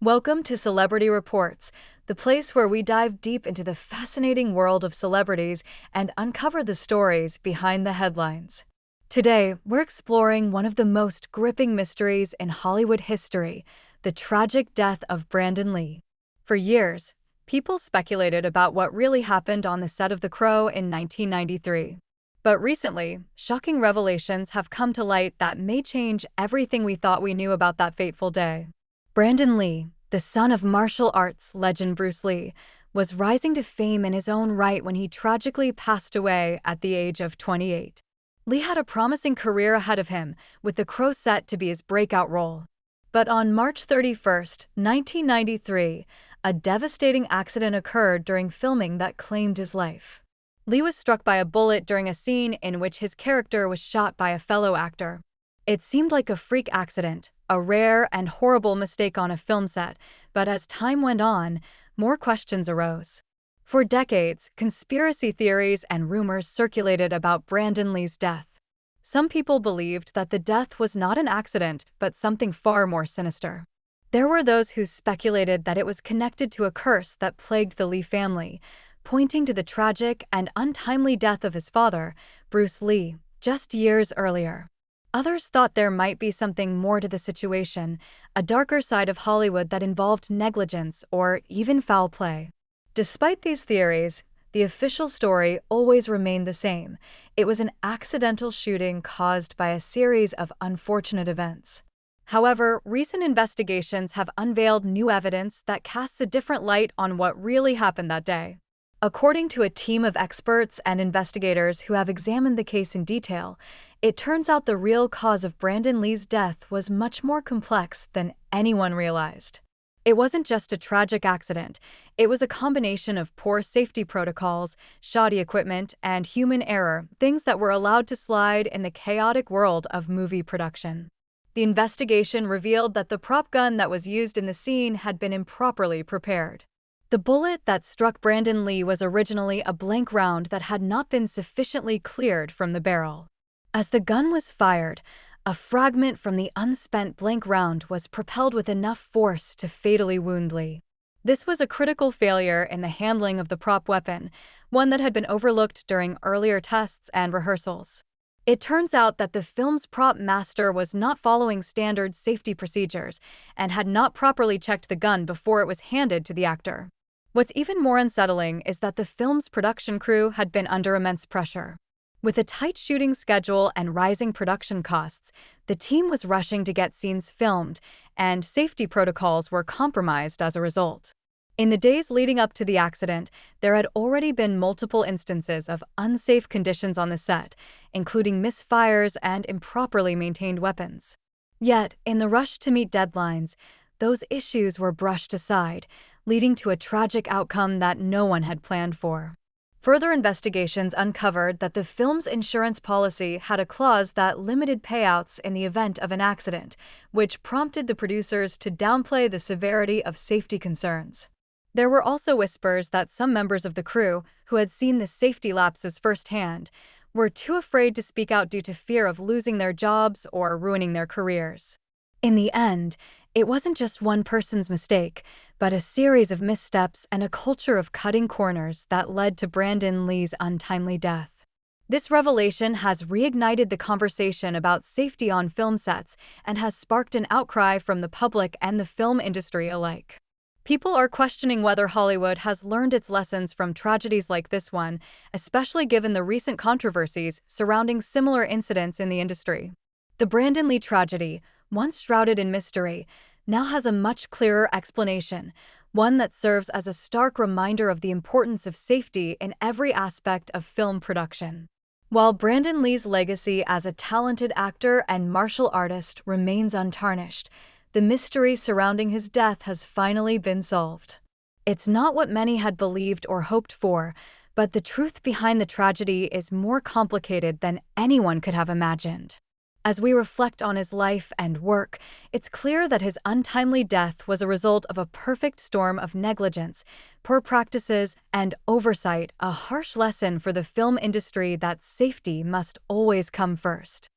Welcome to Celebrity Reports, the place where we dive deep into the fascinating world of celebrities and uncover the stories behind the headlines. Today, we're exploring one of the most gripping mysteries in Hollywood history, the tragic death of Brandon Lee. For years, people speculated about what really happened on the set of The Crow in 1993. But recently, shocking revelations have come to light that may change everything we thought we knew about that fateful day. Brandon Lee, the son of martial arts legend Bruce Lee, was rising to fame in his own right when he tragically passed away at the age of 28. Lee had a promising career ahead of him, with The Crow set to be his breakout role. But on March 31, 1993, a devastating accident occurred during filming that claimed his life. Lee was struck by a bullet during a scene in which his character was shot by a fellow actor. It seemed like a freak accident, a rare and horrible mistake on a film set, but as time went on, more questions arose. For decades, conspiracy theories and rumors circulated about Brandon Lee's death. Some people believed that the death was not an accident, but something far more sinister. There were those who speculated that it was connected to a curse that plagued the Lee family, pointing to the tragic and untimely death of his father, Bruce Lee, just years earlier. Others thought there might be something more to the situation, a darker side of Hollywood that involved negligence or even foul play. Despite these theories, the official story always remained the same. It was an accidental shooting caused by a series of unfortunate events. However, recent investigations have unveiled new evidence that casts a different light on what really happened that day. According to a team of experts and investigators who have examined the case in detail, it turns out the real cause of Brandon Lee's death was much more complex than anyone realized. It wasn't just a tragic accident, it was a combination of poor safety protocols, shoddy equipment, and human error, things that were allowed to slide in the chaotic world of movie production. The investigation revealed that the prop gun that was used in the scene had been improperly prepared. The bullet that struck Brandon Lee was originally a blank round that had not been sufficiently cleared from the barrel. As the gun was fired, a fragment from the unspent blank round was propelled with enough force to fatally wound Lee. This was a critical failure in the handling of the prop weapon, one that had been overlooked during earlier tests and rehearsals. It turns out that the film's prop master was not following standard safety procedures and had not properly checked the gun before it was handed to the actor. What's even more unsettling is that the film's production crew had been under immense pressure. With a tight shooting schedule and rising production costs, the team was rushing to get scenes filmed, and safety protocols were compromised as a result. In the days leading up to the accident, there had already been multiple instances of unsafe conditions on the set, including misfires and improperly maintained weapons. Yet, in the rush to meet deadlines, those issues were brushed aside, leading to a tragic outcome that no one had planned for. Further investigations uncovered that the film's insurance policy had a clause that limited payouts in the event of an accident, which prompted the producers to downplay the severity of safety concerns. There were also whispers that some members of the crew, who had seen the safety lapses firsthand, were too afraid to speak out due to fear of losing their jobs or ruining their careers. In the end, it wasn't just one person's mistake, but a series of missteps and a culture of cutting corners that led to Brandon Lee's untimely death. This revelation has reignited the conversation about safety on film sets and has sparked an outcry from the public and the film industry alike. People are questioning whether Hollywood has learned its lessons from tragedies like this one, especially given the recent controversies surrounding similar incidents in the industry. The Brandon Lee tragedy, once shrouded in mystery, now has a much clearer explanation, one that serves as a stark reminder of the importance of safety in every aspect of film production. While Brandon Lee's legacy as a talented actor and martial artist remains untarnished, the mystery surrounding his death has finally been solved. It's not what many had believed or hoped for, but the truth behind the tragedy is more complicated than anyone could have imagined. As we reflect on his life and work, it's clear that his untimely death was a result of a perfect storm of negligence, poor practices, and oversight, a harsh lesson for the film industry that safety must always come first.